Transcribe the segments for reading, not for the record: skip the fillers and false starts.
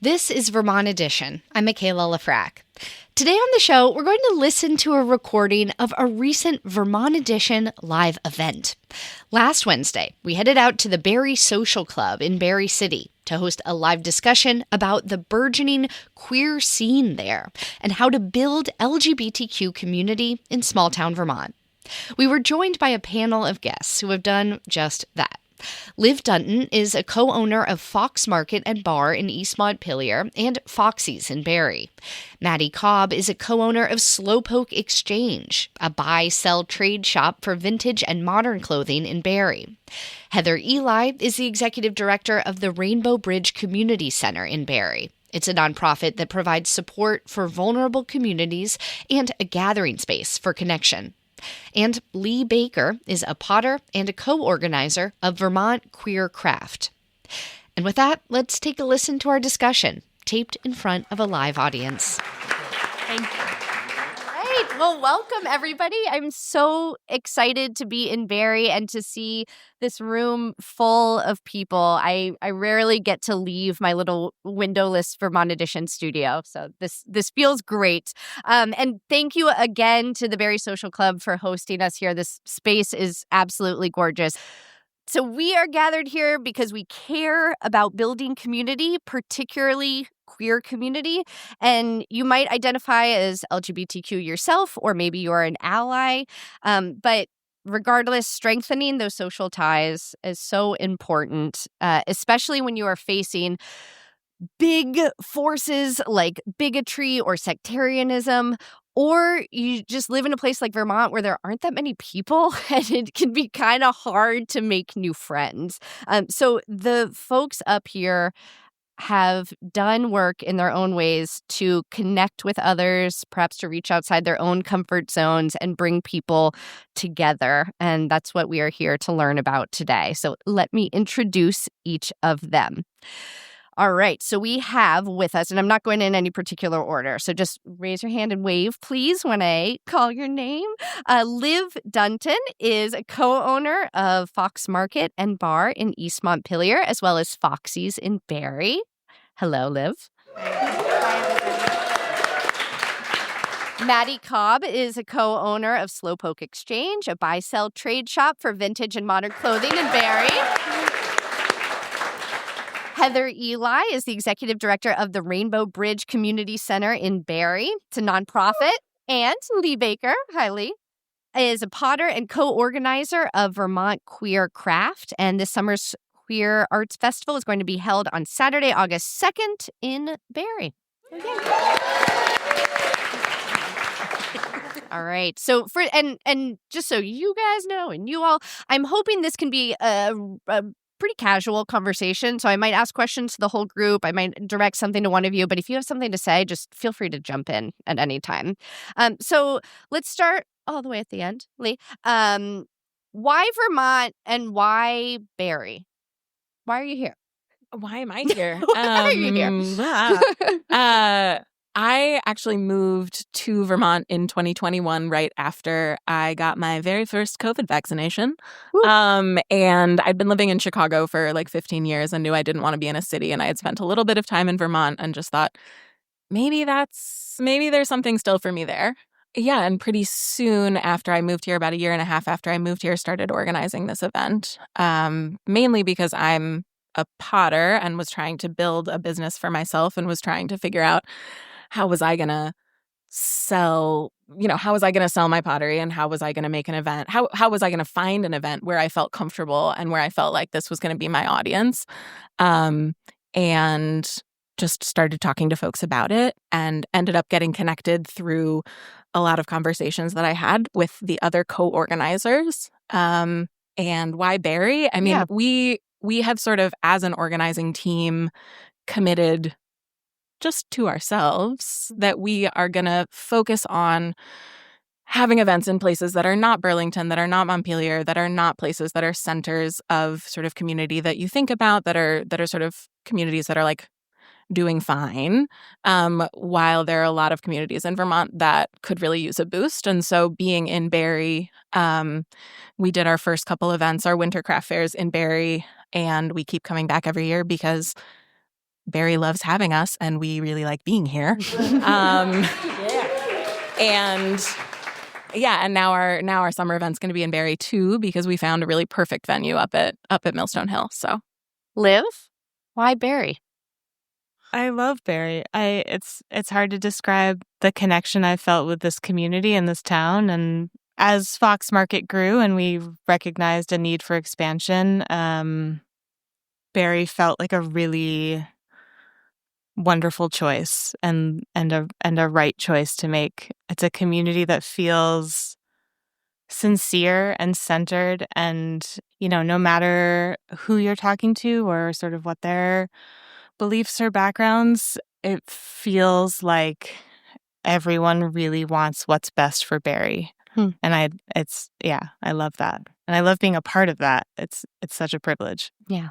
This is Vermont Edition. I'm Michaela Lafrac. Today on the show, we're going to listen to a recording of a recent Vermont Edition live event. Last Wednesday, we headed out to the Barre Social Club in Barre City to host a live discussion about the burgeoning queer scene there and how to build LGBTQ community in small-town Vermont. We were joined by a panel of guests who have done just that. Liv Dunton is a co-owner of Fox Market and Bar in East Montpelier and Foxy's in Barre. Maddie Cobb is a co-owner of Slowpoke Exchange, a buy-sell trade shop for vintage and modern clothing in Barre. Heather Eli is the executive director of the Rainbow Bridge Community Center in Barre. It's a nonprofit that provides support for vulnerable communities and a gathering space for connection. And Lee Baker is a potter and a co-organizer of Vermont Queer Craft. And with that, let's take a listen to our discussion, taped in front of a live audience. Thank you. All right. Well, welcome, everybody. I'm so excited to be in Barre and to see this room full of people. I rarely get to leave my little windowless Vermont Edition studio, so this feels great. And thank you again to the Barre Social Club for hosting us here. This space is absolutely gorgeous. So we are gathered here because we care about building community, particularly queer community. And you might identify as LGBTQ yourself, or maybe you're an ally. But regardless, strengthening those social ties is so important, especially when you are facing big forces like bigotry or sectarianism, or you just live in a place like Vermont where there aren't that many people and it can be kind of hard to make new friends. So the folks up here have done work in their own ways to connect with others, perhaps to reach outside their own comfort zones and bring people together. And that's what we are here to learn about today. So let me introduce each of them. All right, so we have with us, and I'm not going in any particular order, so just raise your hand and wave, please, when I call your name. Liv Dunton is a co-owner of Fox Market and Bar in East Montpelier, as well as Foxy's in Barre. Hello, Liv. Maddie Cobb is a co-owner of Slowpoke Exchange, a buy-sell trade shop for vintage and modern clothing in Barre. Heather Eli is the executive director of the Rainbow Bridge Community Center in Barre. It's a nonprofit. And Lee Baker, hi Lee, is a potter and co-organizer of Vermont Queer Craft. And this summer's Queer Arts Festival is going to be held on Saturday, August 2nd in Barre. All right. So and just so you guys know, and you all, I'm hoping this can be a pretty casual conversation. So I might ask questions to the whole group. I might direct something to one of you. But if you have something to say, just feel free to jump in at any time. So let's start all the way at the end, Lee. Why Vermont and why Barre? Why are you here? Why am I here? Why are you here? I actually moved to Vermont in 2021 right after I got my very first COVID vaccination. And I'd been living in Chicago for like 15 years and knew I didn't want to be in a city. And I had spent a little bit of time in Vermont and just thought, maybe there's something still for me there. Yeah, and pretty soon after I moved here, about a year and a half after I moved here, started organizing this event, mainly because I'm a potter and was trying to build a business for myself and was trying to figure out how was I going to sell my pottery and how was I going to make an event? How was I going to find an event where I felt comfortable and where I felt like this was going to be my audience? And just started talking to folks about it and ended up getting connected through a lot of conversations that I had with the other co-organizers. And why Barre? I mean, we have sort of, as an organizing team, committed just to ourselves that we are going to focus on having events in places that are not Burlington, that are not Montpelier, that are not places that are centers of sort of community that you think about, that are sort of communities that are like doing fine, while there are a lot of communities in Vermont that could really use a boost. And so being in Barre, we did our first couple events, our winter craft fairs in Barre, and we keep coming back every year because Barre loves having us, and we really like being here. And now our summer event's going to be in Barre too, because we found a really perfect venue up at Millstone Hill. So, Liv, why Barre? I love Barre. It's hard to describe the connection I felt with this community and this town. And as Fox Market grew and we recognized a need for expansion, Barre felt like a really wonderful choice and a right choice to make. It's a community that feels sincere and centered, and no matter who you're talking to or sort of what their beliefs or backgrounds, it feels like everyone really wants what's best for Barre. And I love that. And I love being a part of that. It's such a privilege. Yeah.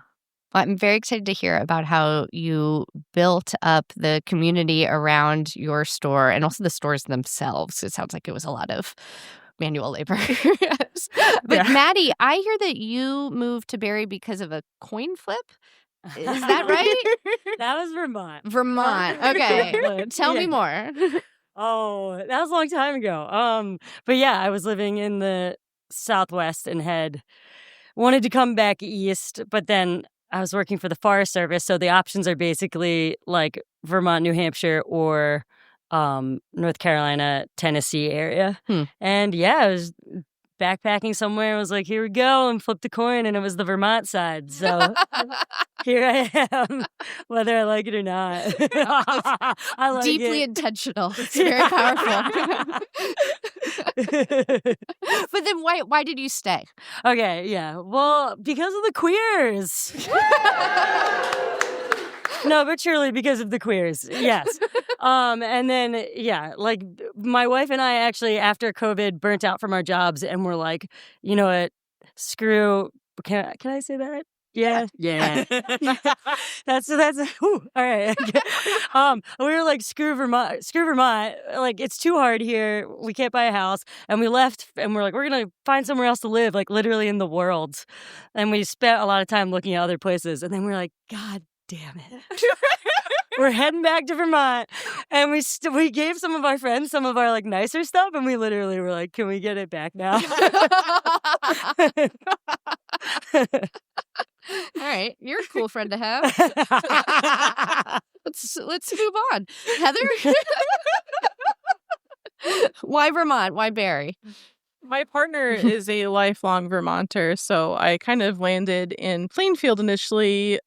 Well, I'm very excited to hear about how you built up the community around your store and also the stores themselves. It sounds like it was a lot of manual labor. Yes. But Maddie, I hear that you moved to Barre because of a coin flip. Is that right? That was Vermont. Vermont. Okay. Tell me more. Oh, that was a long time ago. But yeah, I was living in the Southwest and had wanted to come back east, but then I was working for the Forest Service, so the options are basically like Vermont, New Hampshire, or North Carolina, Tennessee area. And yeah, I was backpacking somewhere and was like, here we go, and flipped a coin, and it was the Vermont side. So here I am, whether I like it or not. I like deeply it. Intentional. It's very powerful. But then why did you stay? Okay, yeah. Well, because of the queers. No, but truly because of the queers. Yes. And then, yeah, like my wife and I actually, after COVID, burnt out from our jobs and were like, you know what, screw, can I say that? Yeah. That's whew, all right. We were like, screw Vermont. Like, it's too hard here. We can't buy a house. And we left and we're like, we're going to find somewhere else to live, like literally in the world. And we spent a lot of time looking at other places. And then we were like, God damn it. We're heading back to Vermont, and we gave some of our friends some of our like nicer stuff, and we literally were like, "Can we get it back now?" All right, you're a cool friend to have. Let's move on, Heather. Why Vermont? Why Barre? My partner is a lifelong Vermonter, so I kind of landed in Plainfield initially.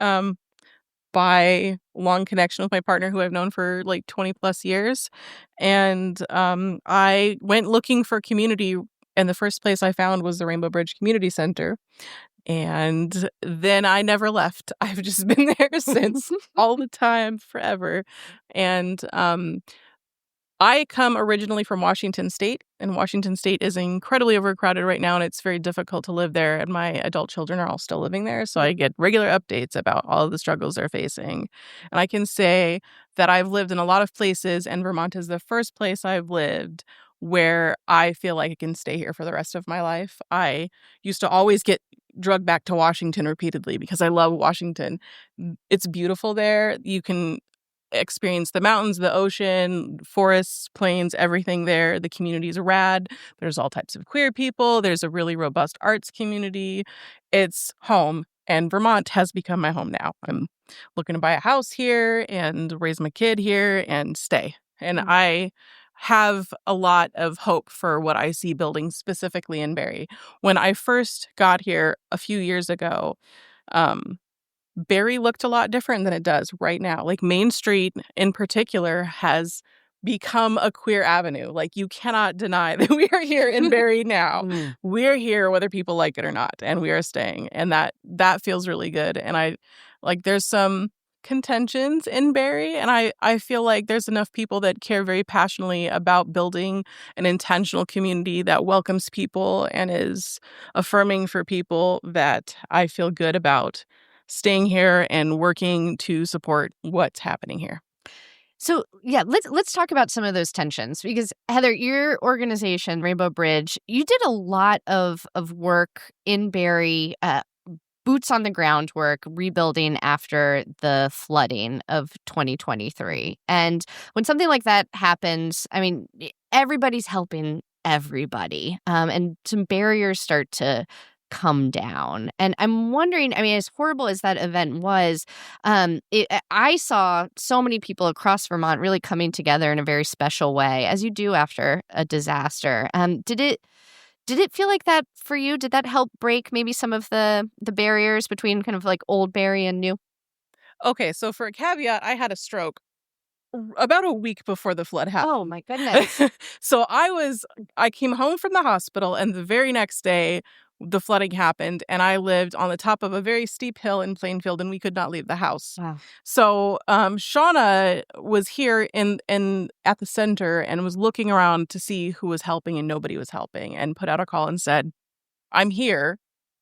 By long connection with my partner who I've known for like 20 plus years. And I went looking for community, and the first place I found was the Rainbow Bridge Community Center. And then I never left. I've just been there since, all the time, forever. And I come originally from Washington State, and Washington State is incredibly overcrowded right now, and it's very difficult to live there, and my adult children are all still living there, so I get regular updates about all of the struggles they're facing. And I can say that I've lived in a lot of places, and Vermont is the first place I've lived where I feel like I can stay here for the rest of my life. I used to always get drugged back to Washington repeatedly because I love Washington. It's beautiful there. You can experience the mountains, the ocean, forests, plains, everything there. The community's rad. There's all types of queer people. There's a really robust arts community. It's home, and Vermont has become my home now. I'm looking to buy a house here and raise my kid here and stay. And I have a lot of hope for what I see building specifically in Barre. When I first got here a few years ago, Barre looked a lot different than it does right now. Like Main Street in particular has become a queer avenue. Like you cannot deny that we are here in Barre now. We're here whether people like it or not, and we are staying. And that feels really good. And I like there's some contentions in Barre, and I feel like there's enough people that care very passionately about building an intentional community that welcomes people and is affirming for people that I feel good about staying here and working to support what's happening here. So, yeah, let's talk about some of those tensions, because Heather, your organization, Rainbow Bridge, you did a lot of work in Barre, boots on the ground work rebuilding after the flooding of 2023. And when something like that happens, I mean, everybody's helping everybody, and some barriers start to come down. And I'm wondering, I mean, as horrible as that event was, I saw so many people across Vermont really coming together in a very special way, as you do after a disaster. Did it feel like that for you? Did that help break maybe some of the barriers between kind of like old Barre and new? Okay, so for a caveat, I had a stroke about a week before the flood happened. Oh my goodness. So I came home from the hospital, and the very next day the flooding happened, and I lived on the top of a very steep hill in Plainfield, and we could not leave the house. Wow. So Shauna was here in at the center and was looking around to see who was helping, and nobody was helping, and put out a call and said, "I'm here.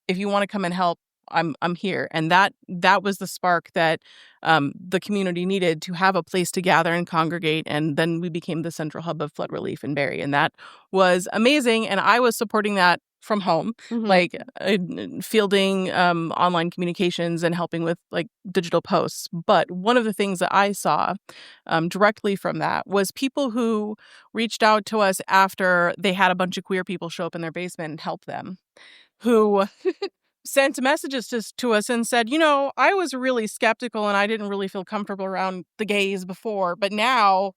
If you want to come and help, I'm here." And that was the spark that the community needed to have a place to gather and congregate. And then we became the central hub of flood relief in Barre, and that was amazing. And I was supporting that from home, like fielding online communications and helping with like digital posts. But one of the things that I saw directly from that was people who reached out to us after they had a bunch of queer people show up in their basement and help them, who sent messages to us and said, I was really skeptical and I didn't really feel comfortable around the gays before, but now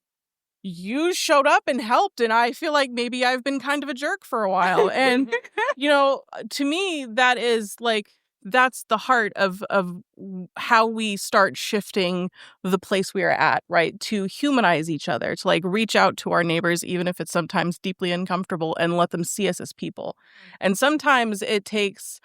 you showed up and helped, and I feel like maybe I've been kind of a jerk for a while. And, to me, that is like, that's the heart of how we start shifting the place we are at, right? To humanize each other, to like reach out to our neighbors, even if it's sometimes deeply uncomfortable, and let them see us as people. And sometimes it takes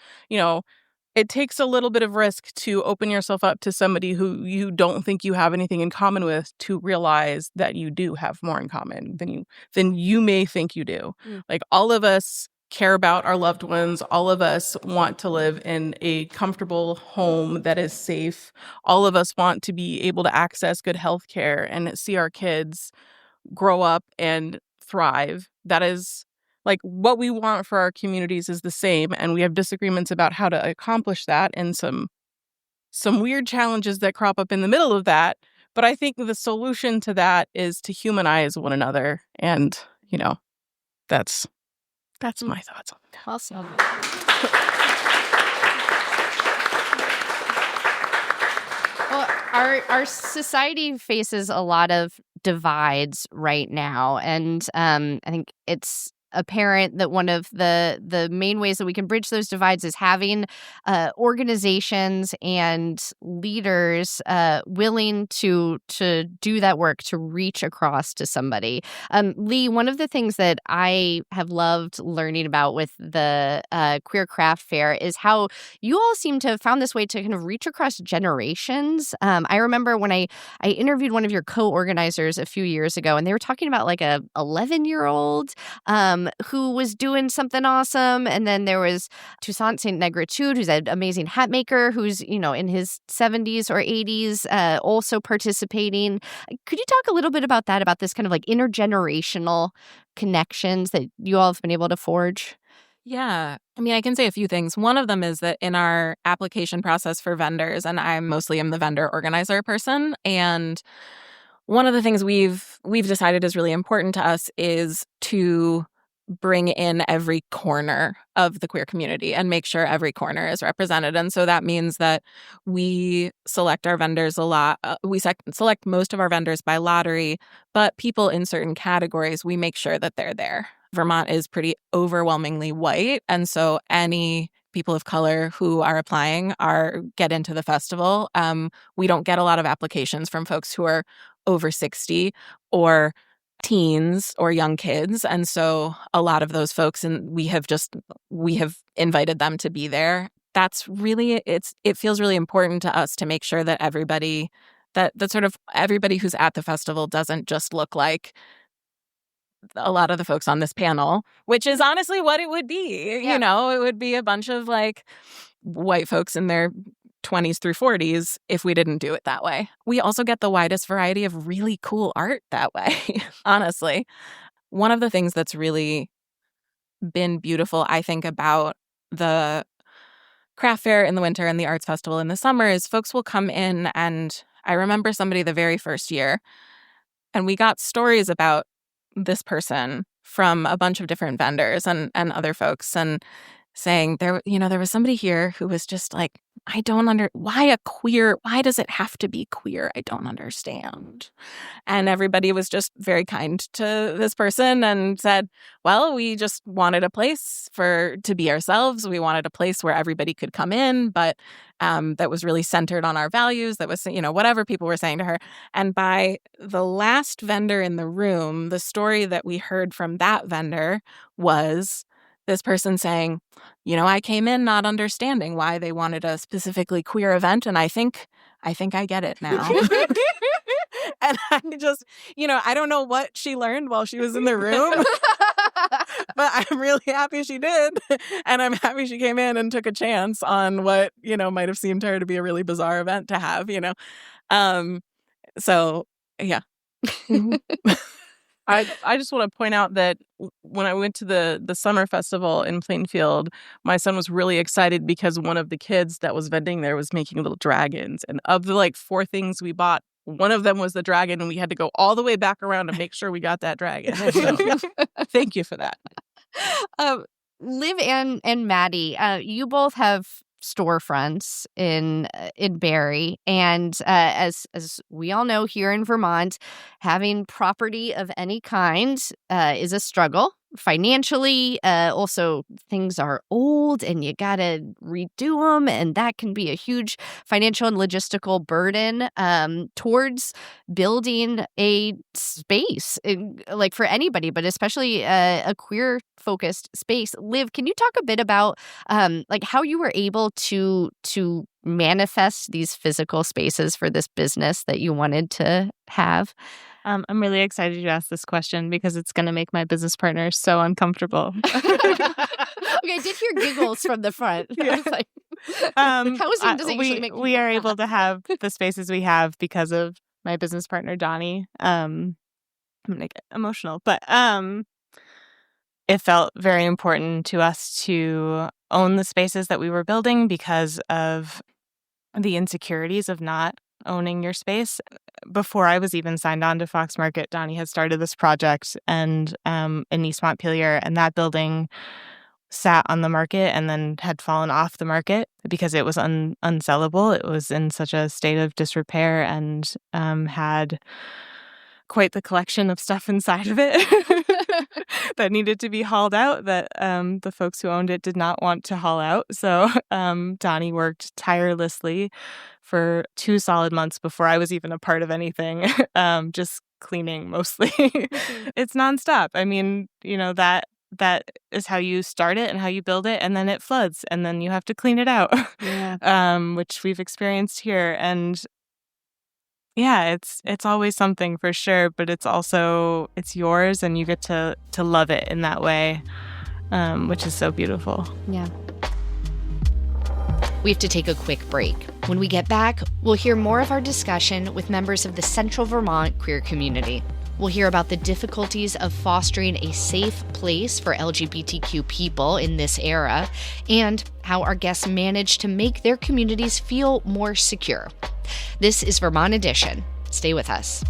a little bit of risk to open yourself up to somebody who you don't think you have anything in common with, to realize that you do have more in common than you may think you do. Like, all of us care about our loved ones. All of us want to live in a comfortable home that is safe. All of us want to be able to access good health care and see our kids grow up and thrive. That is like what we want for our communities is the same, and we have disagreements about how to accomplish that, and some weird challenges that crop up in the middle of that. But I think the solution to that is to humanize one another, and that's my thoughts on that. Awesome. Well, our society faces a lot of divides right now, and I think it's apparent that one of the main ways that we can bridge those divides is having organizations and leaders willing to do that work, to reach across to somebody. Lee, one of the things that I have loved learning about with the Queer Craft Fair is how you all seem to have found this way to kind of reach across generations. I remember when I interviewed one of your co-organizers a few years ago, and they were talking about like a 11-year-old who was doing something awesome. And then there was Toussaint St. Negritude, who's an amazing hat maker, who's, in his 70s or 80s, also participating. Could you talk a little bit about that, about this kind of like intergenerational connections that you all have been able to forge? Yeah. I mean, I can say a few things. One of them is that in our application process for vendors, and I mostly am the vendor organizer person, and one of the things we've decided is really important to us is to bring in every corner of the queer community and make sure every corner is represented. And so that means that we select our vendors a lot. We select most of our vendors by lottery, but people in certain categories, we make sure that they're there. Vermont is pretty overwhelmingly white, and so any people of color who are applying get into the festival. We don't get a lot of applications from folks who are over 60 or teens or young kids. And so a lot of those folks, and we have invited them to be there. That's really, it feels really important to us to make sure that everybody, that sort of everybody who's at the festival doesn't just look like a lot of the folks on this panel, which is honestly what it would be. Yeah. It would be a bunch of like white folks in their 20s through 40s if we didn't do it that way. We also get the widest variety of really cool art that way, honestly. One of the things that's really been beautiful, I think, about the craft fair in the winter and the arts festival in the summer is folks will come in, and I remember somebody the very first year, and we got stories about this person from a bunch of different vendors and other folks, and saying there was somebody here who was just like, why does it have to be queer? I don't understand. And everybody was just very kind to this person and said, well, we just wanted a place to be ourselves. We wanted a place where everybody could come in, but that was really centered on our values. That was, whatever people were saying to her. And by the last vendor in the room, the story that we heard from that vendor was this person saying, I came in not understanding why they wanted a specifically queer event, and I think I get it now. And I just, I don't know what she learned while she was in the room, but I'm really happy she did. And I'm happy she came in and took a chance on what, might have seemed to her to be a really bizarre event to have, So, yeah. I just want to point out that when I went to the summer festival in Plainfield, my son was really excited because one of the kids that was vending there was making little dragons. And of the 4 things we bought, one of them was the dragon, and we had to go all the way back around to make sure we got that dragon. So, thank you for that. Liv and Maddie, you both have storefronts in Barre, and as we all know, here in Vermont, having property of any kind is a struggle financially. Also, things are old and you gotta redo them, and that can be a huge financial and logistical burden towards building a space, for anybody, but especially a queer focused space. Liv, can you talk a bit about how you were able to manifest these physical spaces for this business that you wanted to have? I'm really excited you asked this question because it's going to make my business partner so uncomfortable. Okay, I did hear giggles from the front. Yeah. Housing doesn't usually make we are able to have the spaces we have because of my business partner, Donnie. I'm going to get emotional, but it felt very important to us to own the spaces that we were building because of the insecurities of not owning your space. Before I was even signed on to Fox Market, Donnie had started this project in East Montpelier, and that building sat on the market and then had fallen off the market because it was unsellable. It was in such a state of disrepair and had quite the collection of stuff inside of it that needed to be hauled out that the folks who owned it did not want to haul out. So Donnie worked tirelessly for 2 solid months before I was even a part of anything, just cleaning mostly. It's nonstop. I mean, that is how you start it and how you build it, and then it floods, and then you have to clean it out, which we've experienced here. And yeah, it's always something for sure, but it's yours, and you get to love it in that way, which is so beautiful. Yeah. We have to take a quick break. When we get back, we'll hear more of our discussion with members of the Central Vermont queer community. We'll hear about the difficulties of fostering a safe place for LGBTQ people in this era, and how our guests manage to make their communities feel more secure. This is Vermont Edition. Stay with us.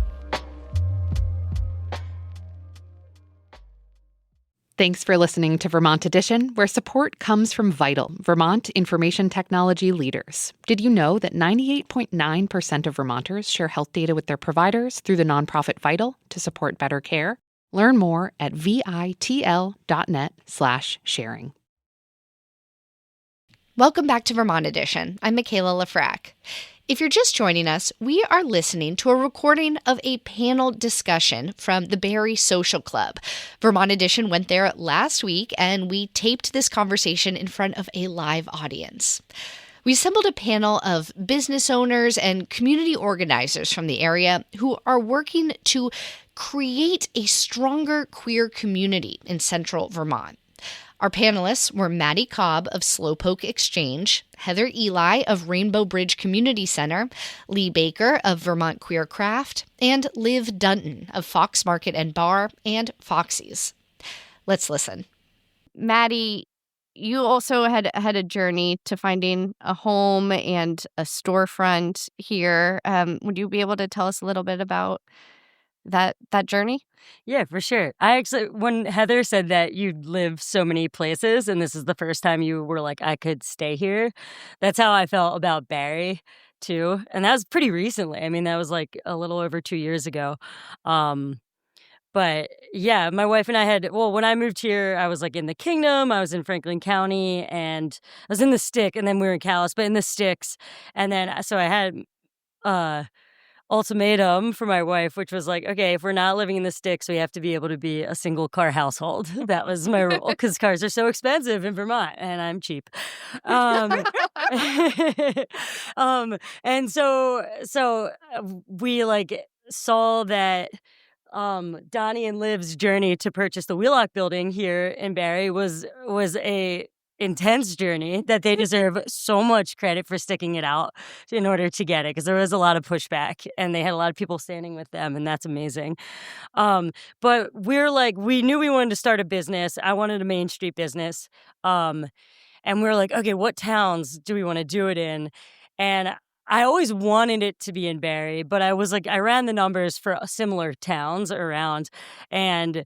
Thanks for listening to Vermont Edition, where support comes from Vital, Vermont information technology leaders. Did you know that 98.9% of Vermonters share health data with their providers through the nonprofit Vital to support better care? Learn more at vitl.net/sharing. Welcome back to Vermont Edition. I'm Michaela Lafrac. If you're just joining us, we are listening to a recording of a panel discussion from the Barre Social Club. Vermont Edition went there last week, and we taped this conversation in front of a live audience. We assembled a panel of business owners and community organizers from the area who are working to create a stronger queer community in Central Vermont. Our panelists were Maddie Cobb of Slowpoke Exchange, Heather Eli of Rainbow Bridge Community Center, Lee Baker of Vermont Queer Craft, and Liv Dunton of Fox Market and Bar and Foxy's. Let's listen. Maddie, you also had a journey to finding a home and a storefront here. Would you be able to tell us a little bit about that journey? Yeah, for sure. I actually, when Heather said that you'd live so many places and this is the first time you were like, I could stay here, that's how I felt about Barre too. And that was pretty recently. I mean, that was like a little over 2 years ago. Um, but yeah, my wife and I when I moved here, I was like in the Kingdom, I was in Franklin County, and I was in the Stick, and then we were in Calais, but in the Sticks. And then, so I had, ultimatum for my wife, which was like, okay, if we're not living in the Sticks, we have to be able to be a single car household. That was my rule, because cars are so expensive in Vermont and I'm cheap. And so we like saw that Donnie and Liv's journey to purchase the Wheelock building here in Barre was a intense journey that they deserve so much credit for sticking it out in order to get it, because there was a lot of pushback and they had a lot of people standing with them, and that's amazing. But we knew we wanted to start a business. I wanted a Main Street business. And we were like, okay, what towns do we want to do it in? And I always wanted it to be in Barre, but I was like, I ran the numbers for similar towns around, and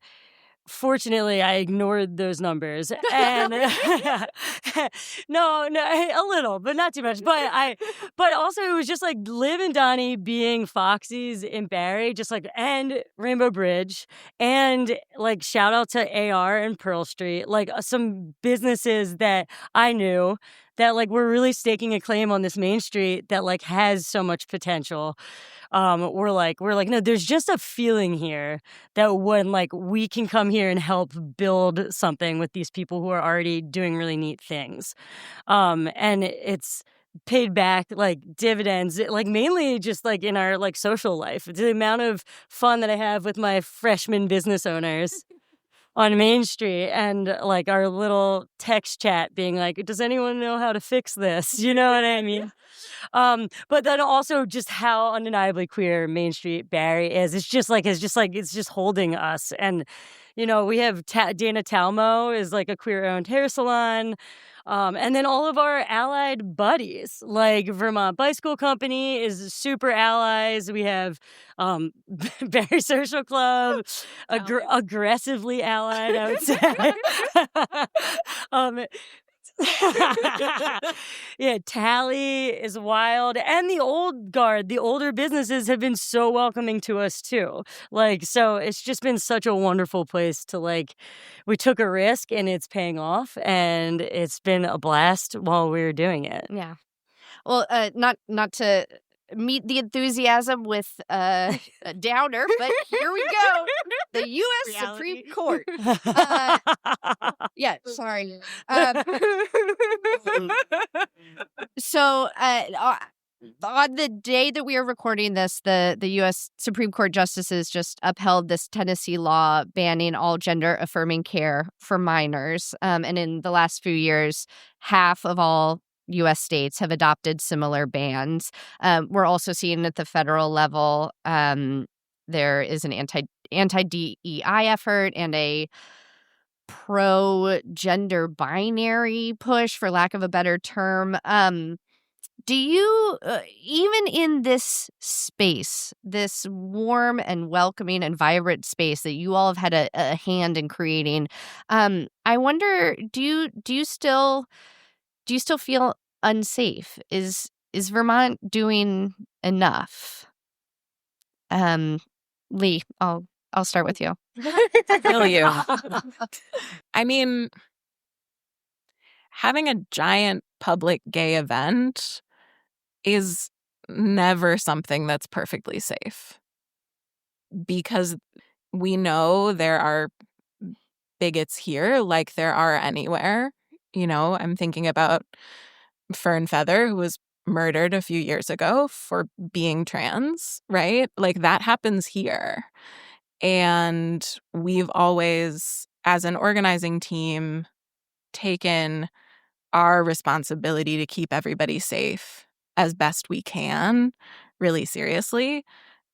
fortunately, I ignored those numbers, and no, a little, but not too much. But also it was just like Liv and Donnie being Foxies in Barre, just like, and Rainbow Bridge, and like shout out to AR and Pearl Street, like some businesses that I knew that like were really staking a claim on this Main Street that like has so much potential. We're like, no, there's just a feeling here that when like we can come here and help build something with these people who are already doing really neat things. And it's paid back like dividends, like mainly just like in our like social life. It's the amount of fun that I have with my freshman business owners on Main Street, and like our little text chat being like, does anyone know how to fix this? You know what I mean? But then also just how undeniably queer Main Street Barre is. It's just holding us. And, you know, we have Dana Talmo is like a queer-owned hair salon. And then all of our allied buddies, like Vermont Bicycle Company is super allies. We have Barre Social Club, aggressively allied, I would say. Yeah, Tally is wild. And the old guard, the older businesses have been so welcoming to us too. Like, so it's just been such a wonderful place to like, we took a risk and it's paying off, and it's been a blast while we were doing it. Yeah. Well, not to meet the enthusiasm with a downer, but here we go. The U.S. Supreme Court. Yeah, sorry. So on the day that we are recording this, the U.S. Supreme Court justices just upheld this Tennessee law banning all gender-affirming care for minors. And in the last few years, half of all U.S. states have adopted similar bans. We're also seeing at the federal level, there is an anti-DEI effort and a pro-gender binary push, for lack of a better term. Do you, even in this space, this warm and welcoming and vibrant space that you all have had a hand in creating, I wonder, do you still feel unsafe? Is Vermont doing enough? Lee, I'll start with you. I feel you. I mean, having a giant public gay event is never something that's perfectly safe, because we know there are bigots here like there are anywhere. You know, I'm thinking about Fern Feather, who was murdered a few years ago for being trans, right? Like that happens here. And we've always, as an organizing team, taken our responsibility to keep everybody safe as best we can really seriously.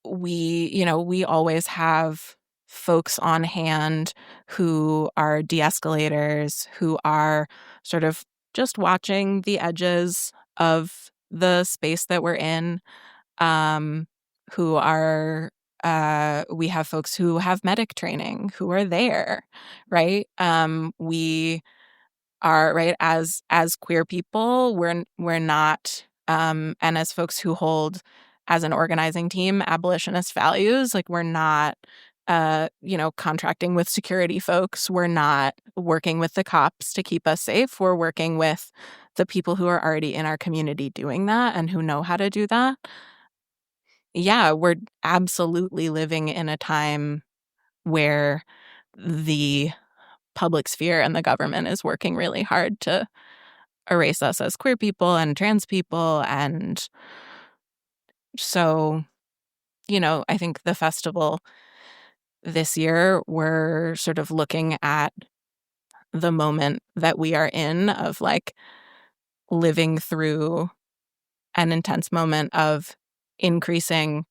We always have folks on hand who are de-escalators, who are sort of just watching the edges of the space that we're in, who are we have folks who have medic training who are there, right? We are, right, as queer people, we're not, and as folks who hold, as an organizing team, abolitionist values, like we're not contracting with security folks. We're not working with the cops to keep us safe. We're working with the people who are already in our community doing that and who know how to do that. Yeah, we're absolutely living in a time where the public sphere and the government is working really hard to erase us as queer people and trans people. And so, I think the festival this year, we're sort of looking at the moment that we are in of like living through an intense moment of increasing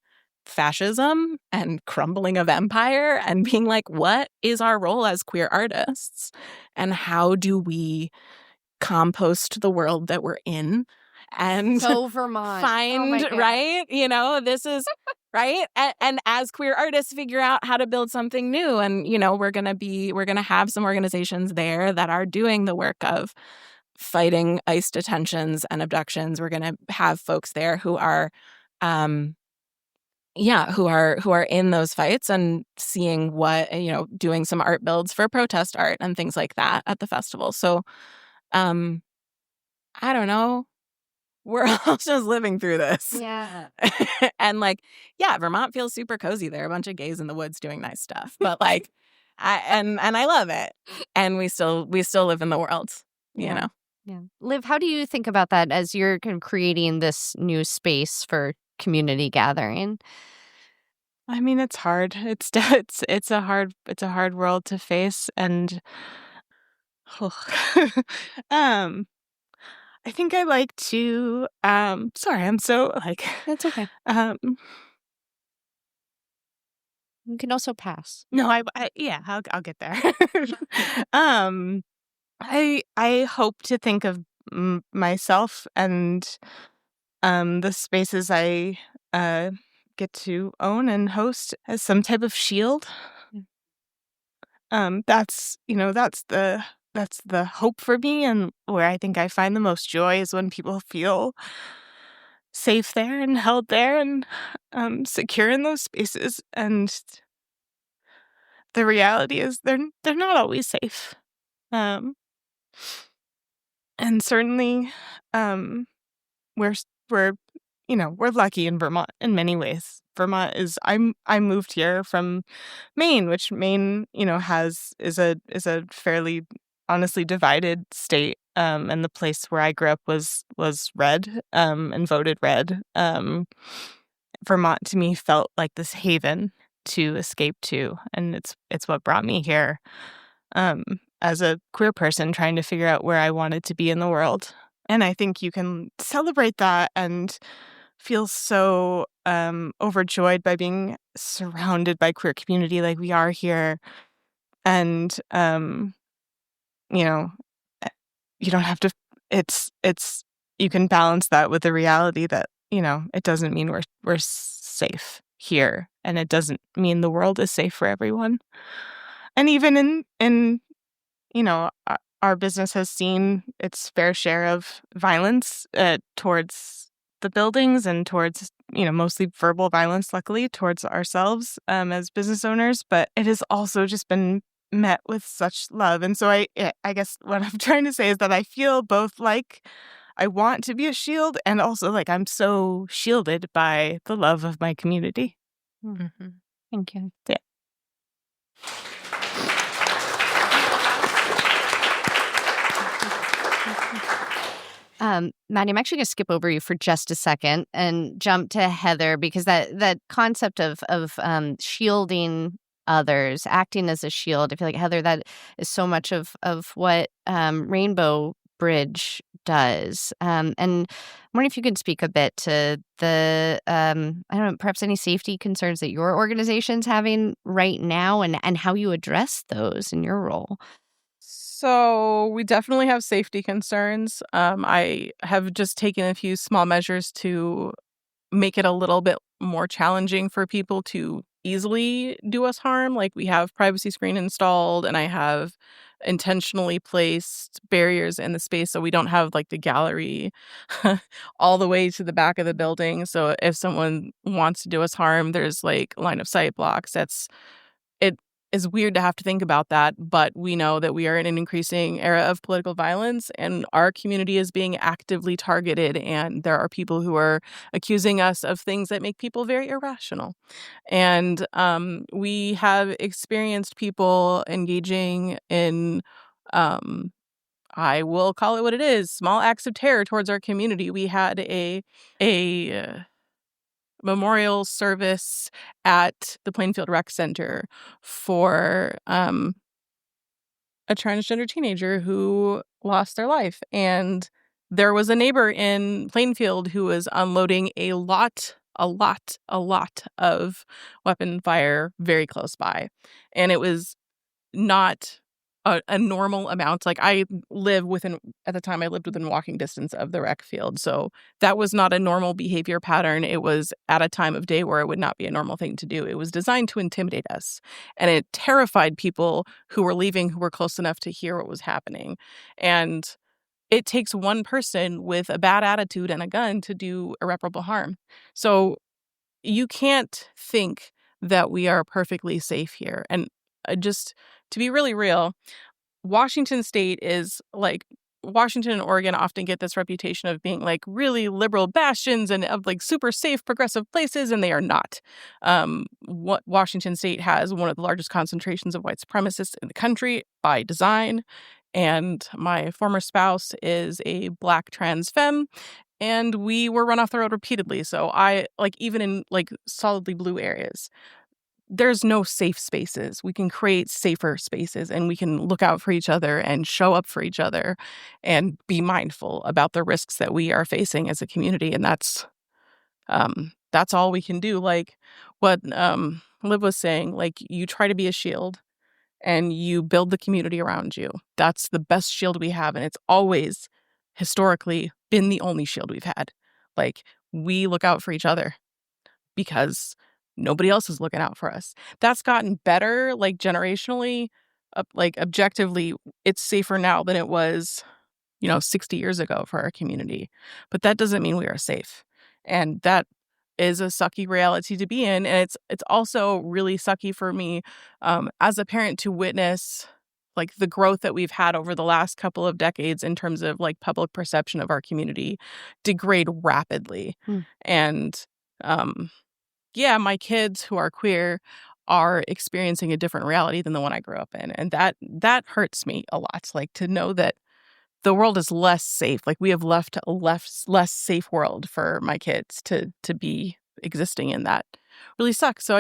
fascism and crumbling of empire and being like, what is our role as queer artists? And how do we compost the world that we're in and So Vermont. find, right? This is right. And as queer artists figure out how to build something new. And, we're going to have some organizations there that are doing the work of fighting ICE detentions and abductions. We're going to have folks there who are, who are in those fights and seeing what, doing some art builds for protest art and things like that at the festival. So, I don't know. We're all just living through this. Yeah. And Vermont feels super cozy. There are a bunch of gays in the woods doing nice stuff. But I love it. And we still live in the world, you know. Yeah. Liv, how do you think about that as you're kind of creating this new space for community gathering? I mean, it's hard. It's a hard world to face, and I think I like to sorry, I'm so That's okay. You can also pass. No, I'll get there. I hope to think of myself and the spaces I get to own and host as some type of shield. That's the hope for me, and where I think I find the most joy is when people feel safe there and held there and secure in those spaces. And the reality is they're not always safe. And certainly we're lucky in Vermont in many ways. Vermont is I moved here from Maine, which Maine, is a fairly honestly divided state. And the place where I grew up was red, and voted red. Vermont to me felt like this haven to escape to, and it's what brought me here. As a queer person trying to figure out where I wanted to be in the world. And I think you can celebrate that and feel so overjoyed by being surrounded by queer community like we are here. And, you don't have to, you can balance that with the reality that, it doesn't mean we're safe here. And it doesn't mean the world is safe for everyone. And even in our business has seen its fair share of violence towards the buildings and towards, mostly verbal violence, luckily, towards ourselves as business owners. But it has also just been met with such love. And so I guess what I'm trying to say is that I feel both like I want to be a shield and also like I'm so shielded by the love of my community. Mm-hmm. Thank you. Yeah. Maddie, I'm actually going to skip over you for just a second and jump to Heather, because that concept of shielding others, acting as a shield, I feel like, Heather, that is so much of what Rainbow Bridge does. And I'm wondering if you could speak a bit to the, I don't know, perhaps any safety concerns that your organization's having right now and how you address those in your role. So we definitely have safety concerns. I have just taken a few small measures to make it a little bit more challenging for people to easily do us harm. Like we have privacy screen installed, and I have intentionally placed barriers in the space so we don't have like the gallery all the way to the back of the building. So if someone wants to do us harm, there's like line of sight blocks. It is weird to have to think about that, but we know that we are in an increasing era of political violence and our community is being actively targeted, and there are people who are accusing us of things that make people very irrational. And we have experienced people engaging in, I will call it what it is, small acts of terror towards our community. We had a memorial service at the Plainfield Rec Center for a transgender teenager who lost their life. And there was a neighbor in Plainfield who was unloading a lot of weapon fire very close by. And it was not a normal amount. Like at the time I lived within walking distance of the rec field. So that was not a normal behavior pattern. It was at a time of day where it would not be a normal thing to do. It was designed to intimidate us. And it terrified people who were leaving who were close enough to hear what was happening. And it takes one person with a bad attitude and a gun to do irreparable harm. So you can't think that we are perfectly safe here. And just to be really real, Washington State is like, Washington and Oregon often get this reputation of being like really liberal bastions and of like super safe, progressive places, and they are not. What Washington State has one of the largest concentrations of white supremacists in the country by design. And my former spouse is a Black trans femme, and we were run off the road repeatedly. So I like, even in like solidly blue areas, there's no safe spaces. We can create safer spaces, and we can look out for each other and show up for each other and be mindful about the risks that we are facing as a community. And that's all we can do. Like what Liv was saying, like you try to be a shield and you build the community around you. That's the best shield we have. And it's always historically been the only shield we've had. Like we look out for each other because nobody else is looking out for us. That's gotten better, like generationally, like objectively, it's safer now than it was, 60 years ago for our community. But that doesn't mean we are safe. And that is a sucky reality to be in. And it's also really sucky for me as a parent to witness like the growth that we've had over the last couple of decades in terms of like public perception of our community degrade rapidly. And yeah, my kids who are queer are experiencing a different reality than the one I grew up in. And that hurts me a lot. Like to know that the world is less safe. Like we have left a less safe world for my kids to be existing in. That really sucks. So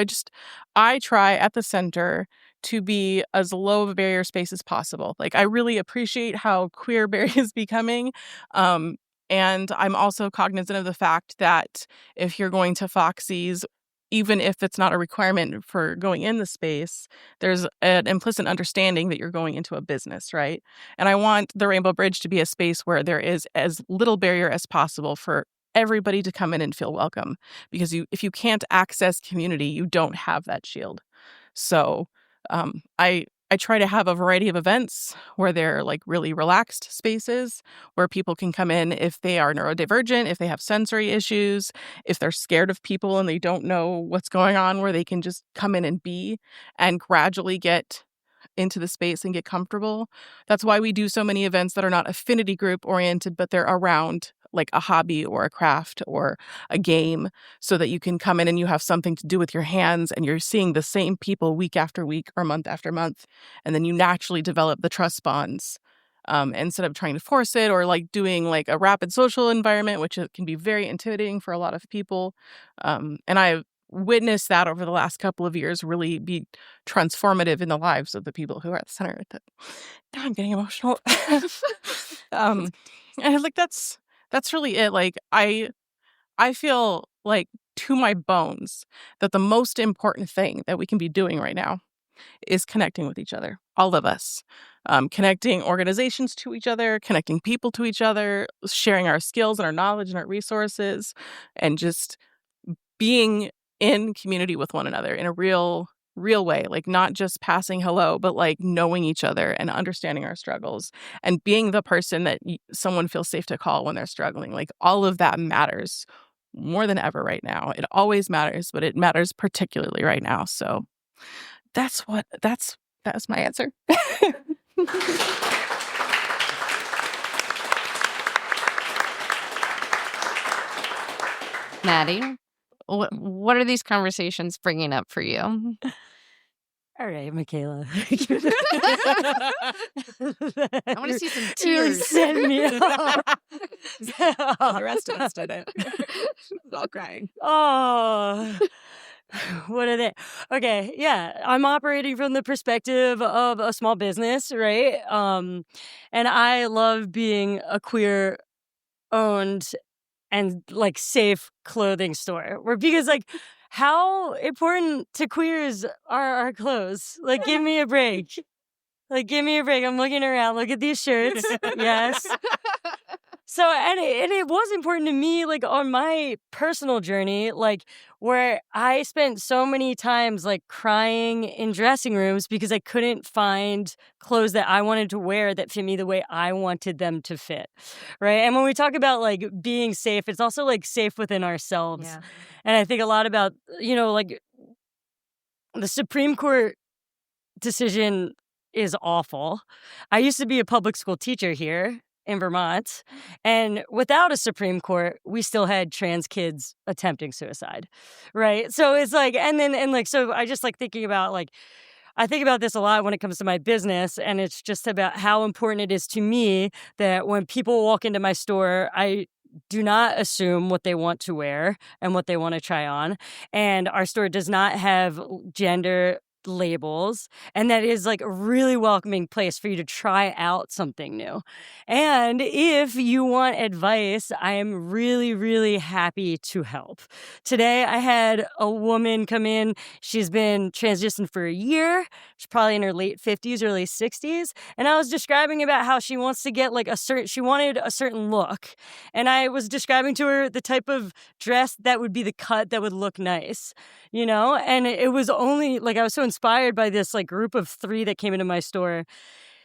I try at the center to be as low of a barrier space as possible. Like I really appreciate how queer Barre is becoming. And I'm also cognizant of the fact that if you're going to Foxy's, even if it's not a requirement for going in the space, there's an implicit understanding that you're going into a business, right? And I want the Rainbow Bridge to be a space where there is as little barrier as possible for everybody to come in and feel welcome. Because if you can't access community, you don't have that shield. So I try to have a variety of events where they're like really relaxed spaces where people can come in if they are neurodivergent, if they have sensory issues, if they're scared of people and they don't know what's going on, where they can just come in and be and gradually get into the space and get comfortable. That's why we do so many events that are not affinity group oriented, but they're around like a hobby or a craft or a game, so that you can come in and you have something to do with your hands and you're seeing the same people week after week or month after month. And then you naturally develop the trust bonds instead of trying to force it or like doing like a rapid social environment, which can be very intimidating for a lot of people. And I've witnessed that over the last couple of years really be transformative in the lives of the people who are at the center. Now I'm getting emotional. And like that's really it. Like I feel like to my bones that the most important thing that we can be doing right now is connecting with each other. all of us, connecting organizations to each other, connecting people to each other, sharing our skills and our knowledge and our resources, and just being in community with one another in a real way, like not just passing hello, but like knowing each other and understanding our struggles and being the person that someone feels safe to call when they're struggling. Like all of that matters more than ever right now. It always matters, but it matters particularly right now. So that's my answer. Maddie, what are these conversations bringing up for you? All right, Michaela. I want to see some Really tears. send me off. The rest of us did it. All crying. Oh, what are they? Okay, yeah, I'm operating from the perspective of a small business, right? And I love being a queer owned and like safe clothing store because like how important to queers are our clothes? Like, give me a break. Like, give me a break. I'm looking around. Look at these shirts. Yes. So, and it was important to me, like, on my personal journey, like, where I spent so many times, like, crying in dressing rooms because I couldn't find clothes that I wanted to wear that fit me the way I wanted them to fit, right? And when we talk about, like, being safe, it's also, like, safe within ourselves. Yeah. And I think a lot about, like, the Supreme Court decision is awful. I used to be a public school teacher here in Vermont, and without a Supreme Court, we still had trans kids attempting suicide, right? So it's like, so I just like thinking about like, I think about this a lot when it comes to my business, and it's just about how important it is to me that when people walk into my store, I do not assume what they want to wear and what they want to try on. And our store does not have gender labels, and that is like a really welcoming place for you to try out something new. And if you want advice, I am really, really happy to help. Today, I had a woman come in. She's been transitioned for a year. She's probably in her late 50s, early 60s. And I was describing about how she wants to get like she wanted a certain look. And I was describing to her the type of dress that would be the cut that would look nice, And it was only like I was so inspired by this like group of 3 that came into my store.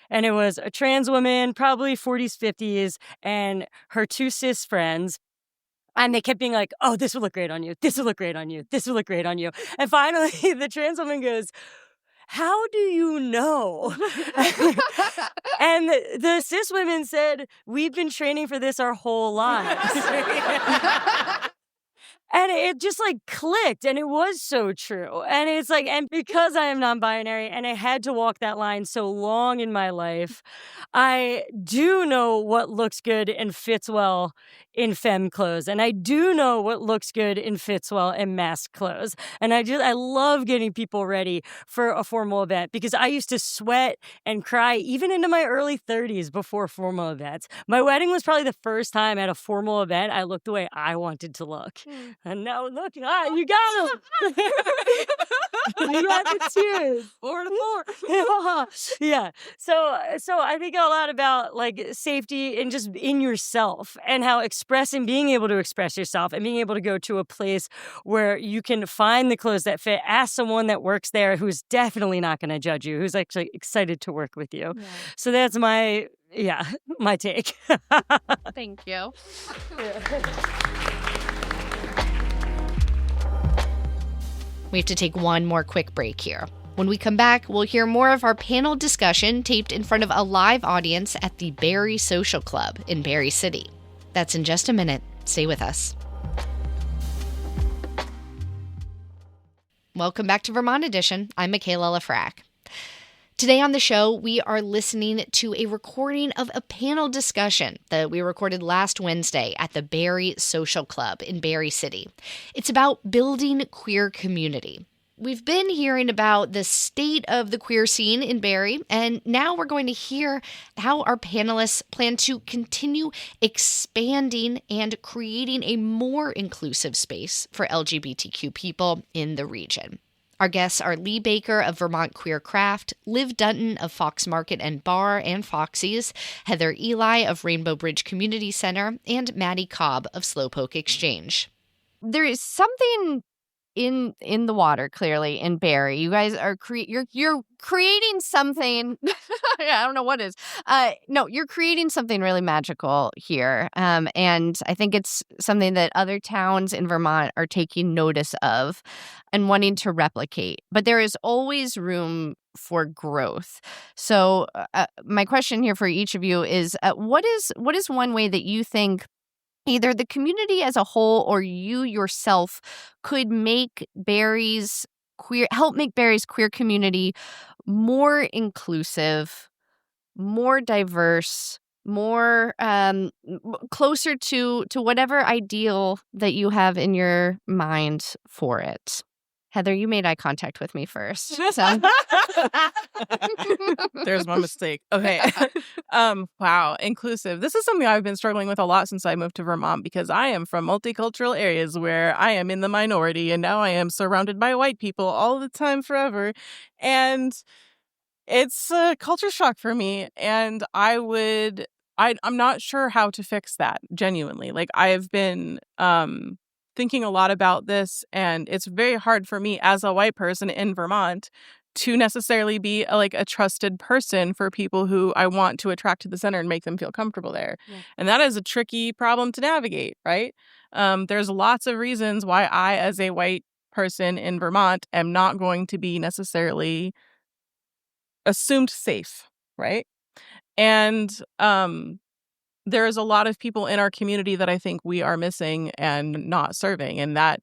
And it was a trans woman, probably 40s, 50s, and her 2 cis friends. And they kept being like, oh, this would look great on you. This would look great on you. This would look great on you. And finally, the trans woman goes, how do you know? And the cis women said, we've been training for this our whole lives. And it just like clicked, and it was so true. And it's like, and because I am non-binary and I had to walk that line so long in my life, I do know what looks good and fits well in femme clothes. And I do know what looks good and fits well in mask clothes. And I love getting people ready for a formal event because I used to sweat and cry even into my early 30s before formal events. My wedding was probably the first time at a formal event I looked the way I wanted to look. And now look, you got him. You got the tears. 4 to 4. Yeah. So I think a lot about like safety and just in yourself and how being able to express yourself and being able to go to a place where you can find the clothes that fit. Ask someone that works there who's definitely not going to judge you, who's actually excited to work with you. Yeah. So that's my take. Thank you. We have to take one more quick break here. When we come back, we'll hear more of our panel discussion taped in front of a live audience at the Barre Social Club in Barre City. That's in just a minute. Stay with us. Welcome back to Vermont Edition. I'm Michaela Lafrac. Today on the show, we are listening to a recording of a panel discussion that we recorded last Wednesday at the Barre Social Club in Barre City. It's about building queer community. We've been hearing about the state of the queer scene in Barre, and now we're going to hear how our panelists plan to continue expanding and creating a more inclusive space for LGBTQ people in the region. Our guests are Lee Baker of Vermont Queer Craft, Liv Dutton of Fox Market and Bar and Foxy's, Heather Eli of Rainbow Bridge Community Center, and Maddie Cobb of Slowpoke Exchange. There is something in the water, clearly, in Barre. You guys are you're creating something. I don't know what is. No, you're creating something really magical here, and I think it's something that other towns in Vermont are taking notice of and wanting to replicate. But there is always room for growth. So, my question here for each of you is: what is one way that you think either the community as a whole or you yourself could help make Barre's queer community more inclusive, more diverse, more closer to whatever ideal that you have in your mind for it? Heather, you made eye contact with me first. So. There's my mistake. Okay. Wow. Inclusive. This is something I've been struggling with a lot since I moved to Vermont, because I am from multicultural areas where I am in the minority, and now I am surrounded by white people all the time forever. And it's a culture shock for me. And I'm not sure how to fix that, genuinely. Like, I've been thinking a lot about this, and it's very hard for me as a white person in Vermont to necessarily be a trusted person for people who I want to attract to the center and make them feel comfortable there. Yeah. And that is a tricky problem to navigate, right? There's lots of reasons why I, as a white person in Vermont, am not going to be necessarily assumed safe, right? And there's a lot of people in our community that I think we are missing and not serving. And that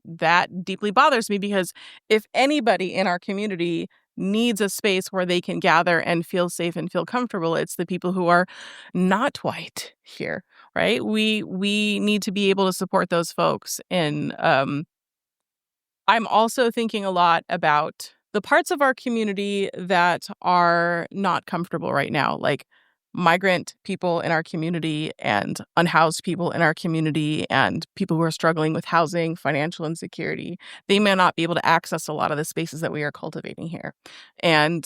deeply bothers me, because if anybody in our community needs a space where they can gather and feel safe and feel comfortable, it's the people who are not white here, right? We need to be able to support those folks. And I'm also thinking a lot about the parts of our community that are not comfortable right now, like migrant people in our community and unhoused people in our community and people who are struggling with housing, financial insecurity. They may not be able to access a lot of the spaces that we are cultivating here. And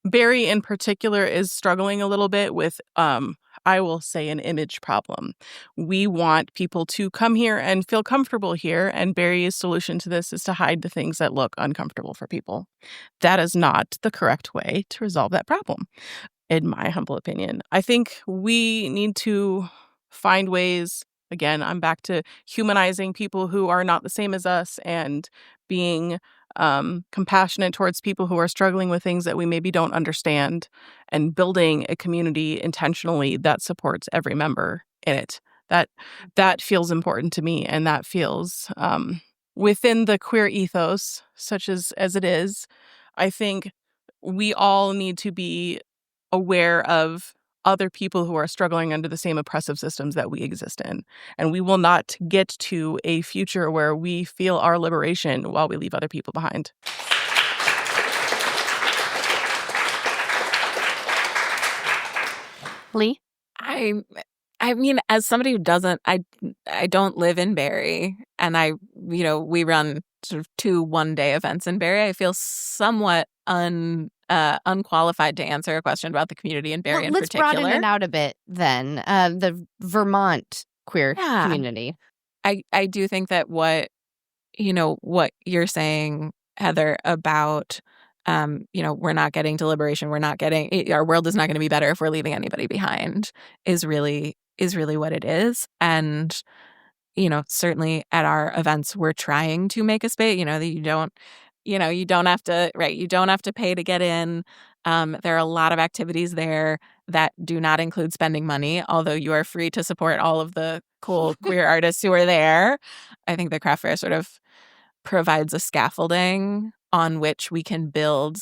Barre in particular is struggling a little bit with, I will say, an image problem. We want people to come here and feel comfortable here, and Barre's solution to this is to hide the things that look uncomfortable for people. That is not the correct way to resolve that problem, in my humble opinion. I think we need to find ways, again, I'm back to humanizing people who are not the same as us and being compassionate towards people who are struggling with things that we maybe don't understand, and building a community intentionally that supports every member in it. That feels important to me, and that feels within the queer ethos, such as it is. I think we all need to be aware of other people who are struggling under the same oppressive systems that we exist in. And we will not get to a future where we feel our liberation while we leave other people behind. Lee? I mean, as somebody who doesn't, I don't live in Barre, and we run sort of 2 one-day events in Barre. I feel somewhat unqualified to answer a question about the community in Barre in particular. Let's broaden it out a bit then. The Vermont queer community. I do think that what you're saying, Heather, about we're not getting to liberation, our world is not going to be better if we're leaving anybody behind, is really what it is. And certainly at our events, we're trying to make a space, that you don't have to pay to get in. There are a lot of activities there that do not include spending money, although you are free to support all of the cool queer artists who are there. I think the craft fair sort of provides a scaffolding on which we can build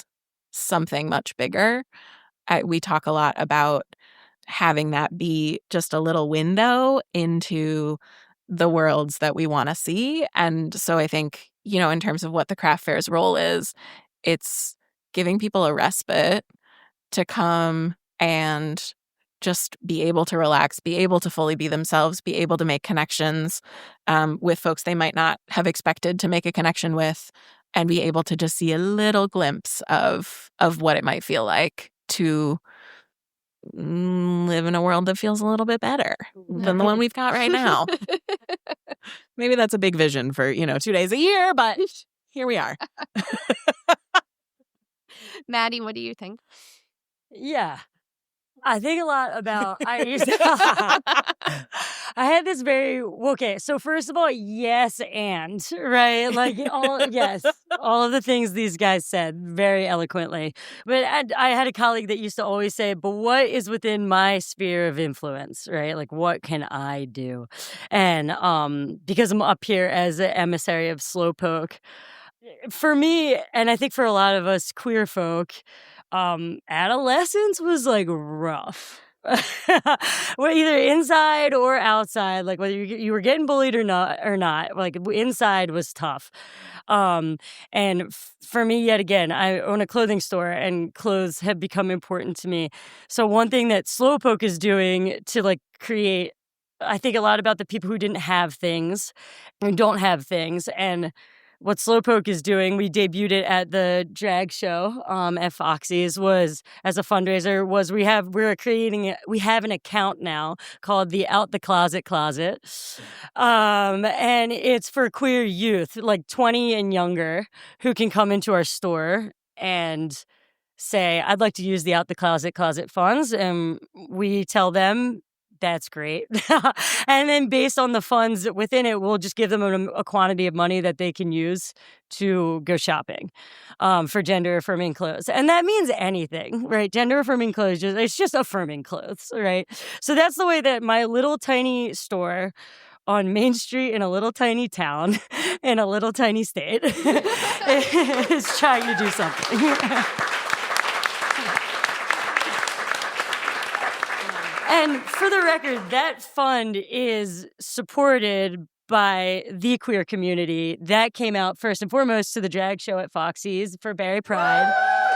something much bigger. We talk a lot about having that be just a little window into the worlds that we want to see. And so I think, in terms of what the craft fair's role is, it's giving people a respite to come and just be able to relax, be able to fully be themselves, be able to make connections with folks they might not have expected to make a connection with, and be able to just see a little glimpse of what it might feel like to live in a world that feels a little bit better than the one we've got right now. Maybe that's a big vision for, 2 days a year, but here we are. Maddie, what do you think? Yeah. I think a lot about I had this okay, so first of all, yes, and right, like all of the things these guys said very eloquently. But I had a colleague that used to always say, but what is within my sphere of influence, right? Like, what can I do? And because I'm up here as an emissary of Slowpoke, for me, and I think for a lot of us queer folk, adolescence was like rough. Well, either inside or outside, like whether you were getting bullied or not, like inside was tough. And for me, yet again, I own a clothing store, and clothes have become important to me. So one thing that Slowpoke is doing to like create, I think a lot about the people who didn't have things and don't have things, and what Slowpoke is doing, we debuted it at the drag show at Foxy's, was as a fundraiser, was we have an account now called the Out the Closet Closet. And it's for queer youth, like 20 and younger, who can come into our store and say, I'd like to use the Out the Closet Closet funds. And we tell them, that's great. And then based on the funds within it, we'll just give them a quantity of money that they can use to go shopping for gender affirming clothes. And that means anything, right? Gender affirming clothes, it's just affirming clothes, right? So that's the way that my little tiny store on Main Street in a little tiny town in a little tiny state is trying to do something. And for the record, that fund is supported by the queer community. That came out first and foremost to the drag show at Foxy's for Barre Pride.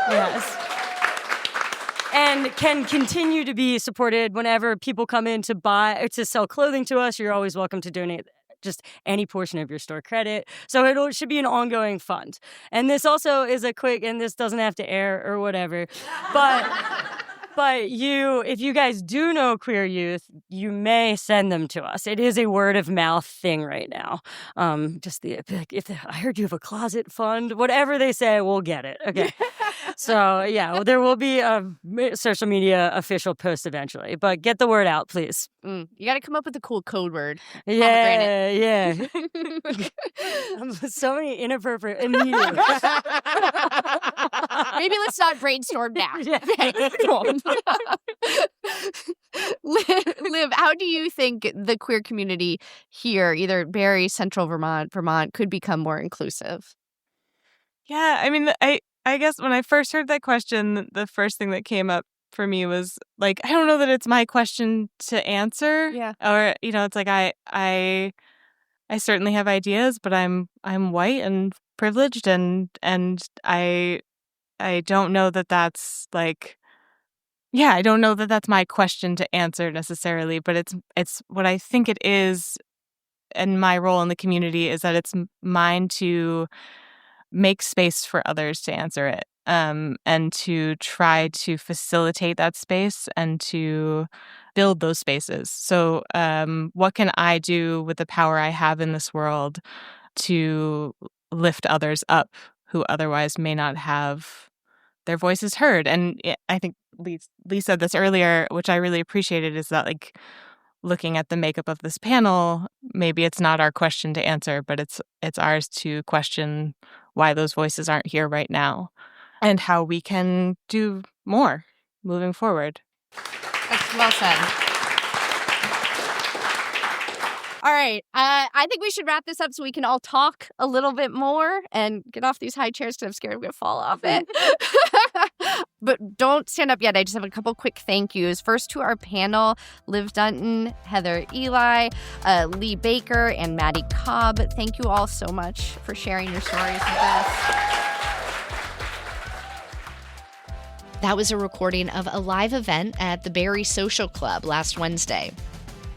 Yes. And can continue to be supported whenever people come in to buy or to sell clothing to us. You're always welcome to donate just any portion of your store credit. So it should be an ongoing fund. And this also is and this doesn't have to air or whatever. But if you guys do know queer youth, you may send them to us. It is a word of mouth thing right now. If I heard you have a closet fund, whatever they say, we'll get it. Okay. So yeah, there will be a social media official post eventually, but get the word out, please. You got to come up with a cool code word. Yeah. So many inappropriate immediate. Maybe let's not brainstorm now. Liv, how do you think the queer community here, either Barre, Central Vermont, could become more inclusive? Yeah, I mean, I guess when I first heard that question, the first thing that came up for me was like, I don't know that it's my question to answer. Yeah. Or, it's like I certainly have ideas, but I'm white and privileged, and I don't know that that's like, yeah, I don't know that that's my question to answer necessarily, but it's what I think it is, and my role in the community is that it's mine to make space for others to answer it, and to try to facilitate that space and to build those spaces. So what can I do with the power I have in this world to lift others up who otherwise may not have their voices heard? And I think Lee said this earlier, which I really appreciated, is that like looking at the makeup of this panel, maybe it's not our question to answer, but it's ours to question why those voices aren't here right now and how we can do more moving forward. That's well said. All right. I think we should wrap this up so we can all talk a little bit more and get off these high chairs because I'm scared I'm going to fall off it. But don't stand up yet. I just have a couple quick thank yous. First to our panel, Liv Dunton, Heather Eli, Lee Baker, and Maddie Cobb. Thank you all so much for sharing your stories with us. That was a recording of a live event at the Barre Social Club last Wednesday.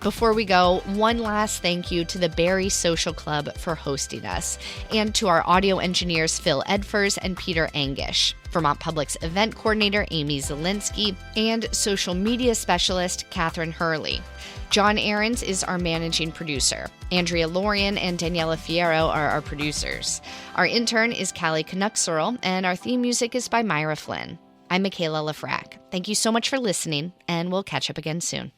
Before we go, one last thank you to the Barre Social Club for hosting us, and to our audio engineers Phil Edfers and Peter Angish, Vermont Public's event coordinator Amy Zielinski, and social media specialist Catherine Hurley. John Ahrens is our managing producer. Andrea Lorian and Daniela Fierro are our producers. Our intern is Callie Canucksorrel, and our theme music is by Myra Flynn. I'm Michaela Lafrac. Thank you so much for listening, and we'll catch up again soon.